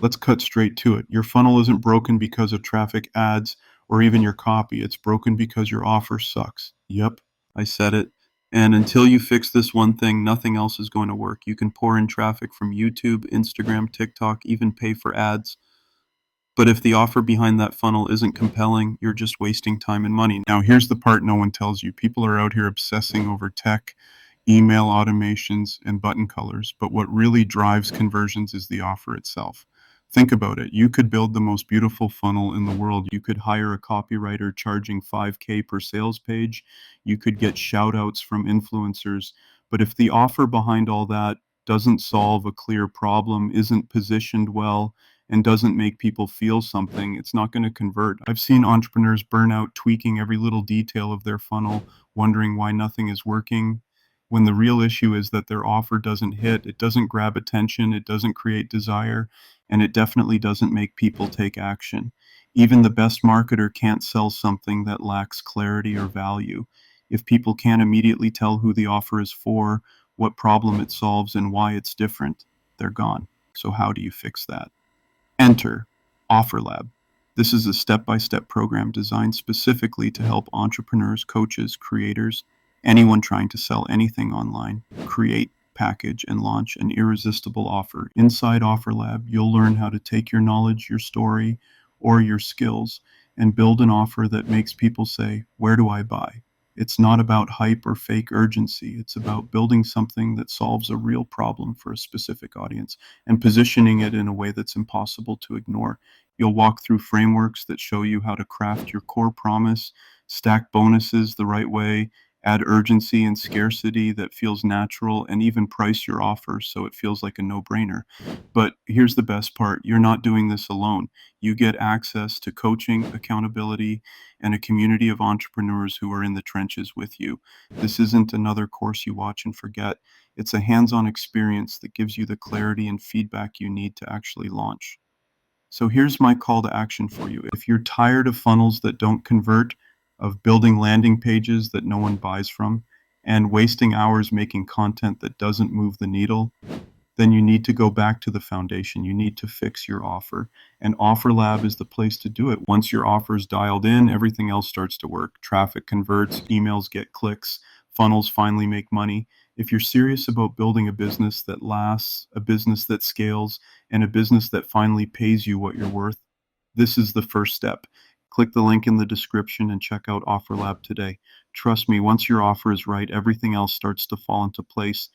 Let's cut straight to it. Your funnel isn't broken because of traffic, ads, or even your copy. It's broken because your offer sucks. Yep, I said it. And until you fix this one thing, nothing else is going to work. You can pour in traffic from YouTube, Instagram, TikTok, even pay for ads. But if the offer behind that funnel isn't compelling, you're just wasting time and money. Now, here's the part no one tells you. People are out here obsessing over tech, email automations, and button colors, but what really drives conversions is the offer itself. Think about it. You could build the most beautiful funnel in the world. You could hire a copywriter charging 5K per sales page. You could get shout outs from influencers. But if the offer behind all that doesn't solve a clear problem, isn't positioned well, and doesn't make people feel something, it's not going to convert. I've seen entrepreneurs burn out tweaking every little detail of their funnel, wondering why nothing is working, when the real issue is that their offer doesn't hit, it doesn't grab attention, it doesn't create desire, and it definitely doesn't make people take action. Even the best marketer can't sell something that lacks clarity or value. If people can't immediately tell who the offer is for, what problem it solves, and why it's different, they're gone. So, how do you fix that? Enter OfferLab. This is a step-by-step program designed specifically to help entrepreneurs, coaches, creators, anyone trying to sell anything online, create, package, and launch an irresistible offer. Inside OfferLab, you'll learn how to take your knowledge, your story, or your skills and build an offer that makes people say, "Where do I buy?" It's not about hype or fake urgency. It's about building something that solves a real problem for a specific audience and positioning it in a way that's impossible to ignore. You'll walk through frameworks that show you how to craft your core promise, stack bonuses the right way, add urgency and scarcity that feels natural, and even price your offer so it feels like a no-brainer. But here's the best part. You're not doing this alone. You get access to coaching, accountability, and a community of entrepreneurs who are in the trenches with you. This isn't another course you watch and forget. It's a hands-on experience that gives you the clarity and feedback you need to actually launch. So here's my call to action for you. If you're tired of funnels that don't convert, of building landing pages that no one buys from, and wasting hours making content that doesn't move the needle, then you need to go back to the foundation. You need to fix your offer. And OfferLab is the place to do it. Once your offer is dialed in, everything else starts to work. Traffic converts, emails get clicks, funnels finally make money. If you're serious about building a business that lasts, a business that scales, and a business that finally pays you what you're worth, this is the first step. Click the link in the description and check out OfferLab today. Trust me, once your offer is right, everything else starts to fall into place.